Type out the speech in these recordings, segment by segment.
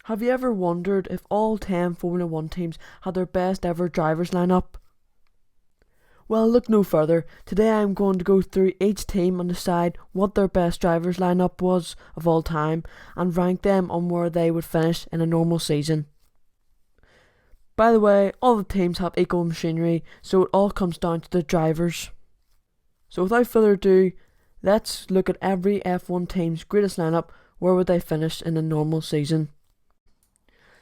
Have you ever wondered if all 10 Formula 1 teams had their best ever drivers lineup? Well, look no further. Today I am going to go through each team and decide what their best drivers lineup was of all time and rank them on where they would finish in a normal season. By the way, all the teams have equal machinery, so it all comes down to the drivers. So without further ado, let's look at every F1 team's greatest lineup. Where would they finish in a normal season?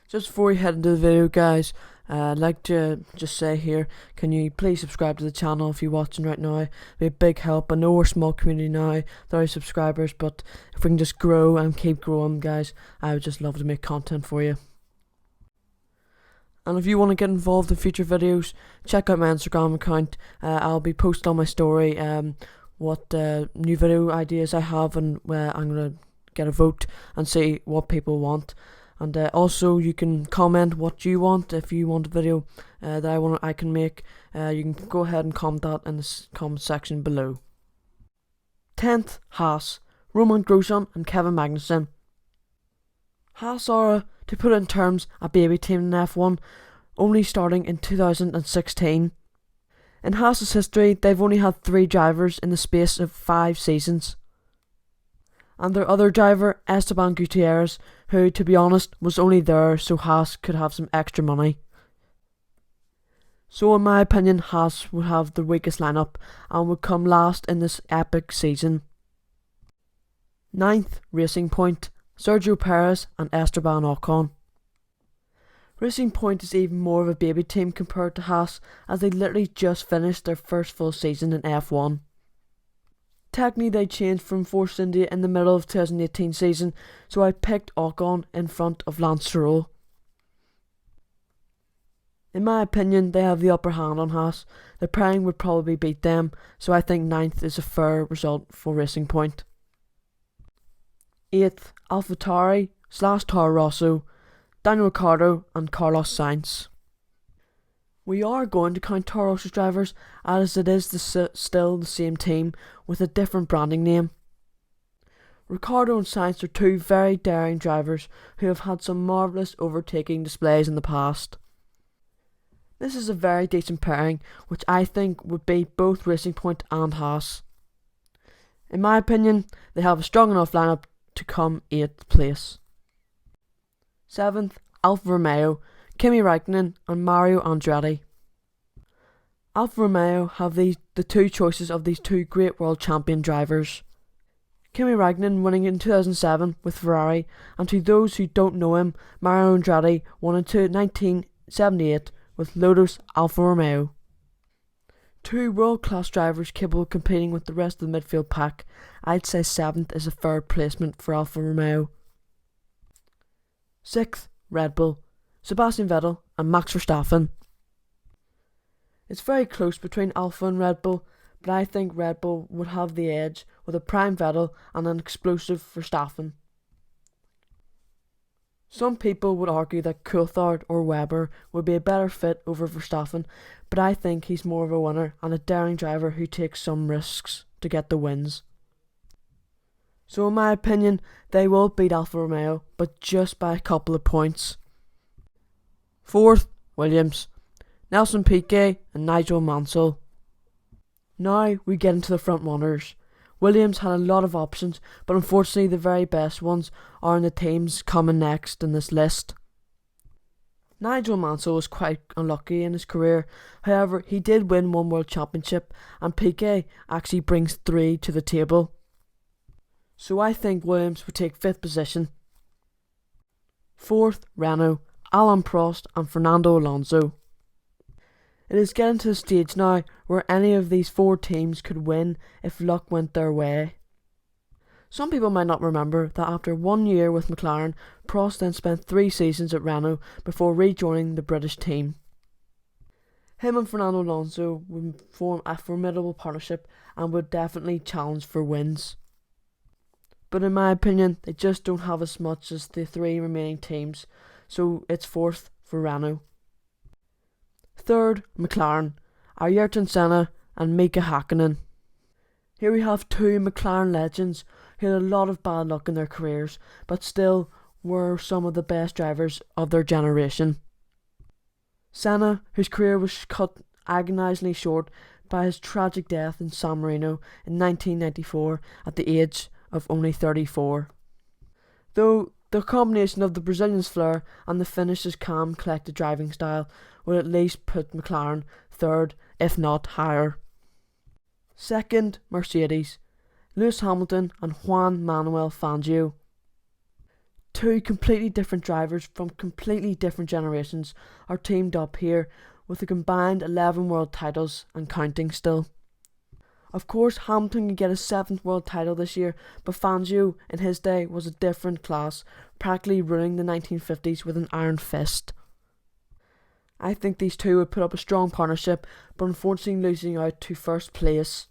Just before we head into the video, guys, I'd like to just say here, can you please subscribe to the channel if you're watching right now? It'd be a big help. I know we're a small community now, 30 subscribers, but if we can just grow and keep growing, guys, I would just love to make content for you. And if you want to get involved in future videos, check out my Instagram account. I'll be posting on my story what new video ideas I have, and I'm going to get a vote and see what people want. And also you can comment what you want. If you want a video that I can make, you can go ahead and comment that in the comment section below. 10th, Haas, Roman Grosjean and Kevin Magnussen. Haas are, to put it in terms, a baby team in F1, only starting in 2016. In Haas's history, they've only had 3 drivers in the space of 5 seasons. And their other driver, Esteban Gutierrez, who, to be honest, was only there so Haas could have some extra money. So in my opinion, Haas would have the weakest lineup and would come last in this epic season. 9th, Racing Point, Sergio Perez and Esteban Ocon. Racing Point is even more of a baby team compared to Haas, as they literally just finished their first full season in F1. Technically they changed from Force India in the middle of 2018 season, so I picked Ocon in front of Lance Stroll. In my opinion, they have the upper hand on Haas. The pairing would probably beat them, so I think 9th is a fair result for Racing Point. 8th, AlphaTauri / Toro Rosso, Daniel Ricciardo and Carlos Sainz. We are going to count Toro Rosso's drivers, as it is still the same team with a different branding name. Ricciardo and Sainz are 2 very daring drivers who have had some marvellous overtaking displays in the past. This is a very decent pairing, which I think would beat both Racing Point and Haas. In my opinion, they have a strong enough lineup to come 8th place. 7th, Alfa Romeo, Kimi Raikkonen and Mario Andretti. Alfa Romeo have the 2 choices of these 2 great world champion drivers. Kimi Raikkonen winning in 2007 with Ferrari, and to those who don't know him, Mario Andretti won in 1978 with Lotus Alfa Romeo. 2 world-class drivers capable of competing with the rest of the midfield pack. I'd say 7th is a fair placement for Alfa Romeo. 6th, Red Bull, Sebastian Vettel and Max Verstappen. It's very close between Alfa and Red Bull, but I think Red Bull would have the edge with a prime Vettel and an explosive Verstappen. Some people would argue that Coulthard or Webber would be a better fit over Verstappen, but I think he's more of a winner and a daring driver who takes some risks to get the wins. So in my opinion, they will beat Alfa Romeo, but just by a couple of points. 4th, Williams, Nelson Piquet and Nigel Mansell. Now we get into the front runners. Williams had a lot of options, but unfortunately the very best ones are in the teams coming next in this list. Nigel Mansell was quite unlucky in his career, however he did win 1 world championship and Piquet actually brings 3 to the table. So I think Williams would take 5th position. 4th, Renault, Alain Prost and Fernando Alonso. It is getting to the stage now where any of these 4 teams could win if luck went their way. Some people might not remember that after 1 year with McLaren, Prost then spent 3 seasons at Renault before rejoining the British team. Him and Fernando Alonso would form a formidable partnership and would definitely challenge for wins. But in my opinion, they just don't have as much as the 3 remaining teams, so it's 4th for Renault. 3rd, McLaren, Ayrton Senna and Mika Hakkinen. Here we have 2 McLaren legends who had a lot of bad luck in their careers, but still were some of the best drivers of their generation. Senna, whose career was cut agonisingly short by his tragic death in San Marino in 1994 at the age of only 34. Though the combination of the Brazilian's flair and the Finish's calm, collected driving style would at least put McLaren third, if not higher. Second, Mercedes, Lewis Hamilton and Juan Manuel Fangio. Two completely different drivers from completely different generations are teamed up here with a combined 11 world titles and counting still. Of course, Hamilton can get his 7th world title this year, but Fangio in his day was a different class, practically ruling the 1950s with an iron fist. I think these two would put up a strong partnership, but unfortunately losing out to first place.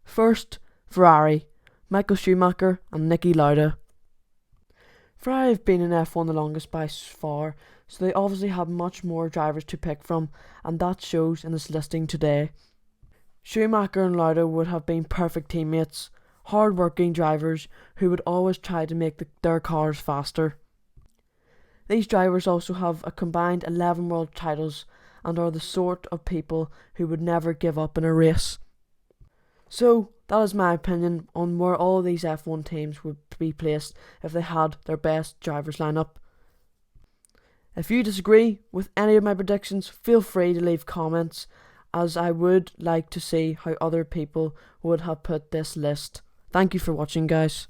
First, Ferrari, Michael Schumacher and Niki Lauda. Ferrari have been in F1 the longest by far, so they obviously have much more drivers to pick from, and that shows in this listing today. Schumacher and Lauda would have been perfect teammates, hard-working drivers who would always try to make their cars faster. These drivers also have a combined 11 world titles and are the sort of people who would never give up in a race. So, that is my opinion on where all these F1 teams would be placed if they had their best drivers lineup. If you disagree with any of my predictions, feel free to leave comments, as I would like to see how other people would have put this list. Thank you for watching, guys.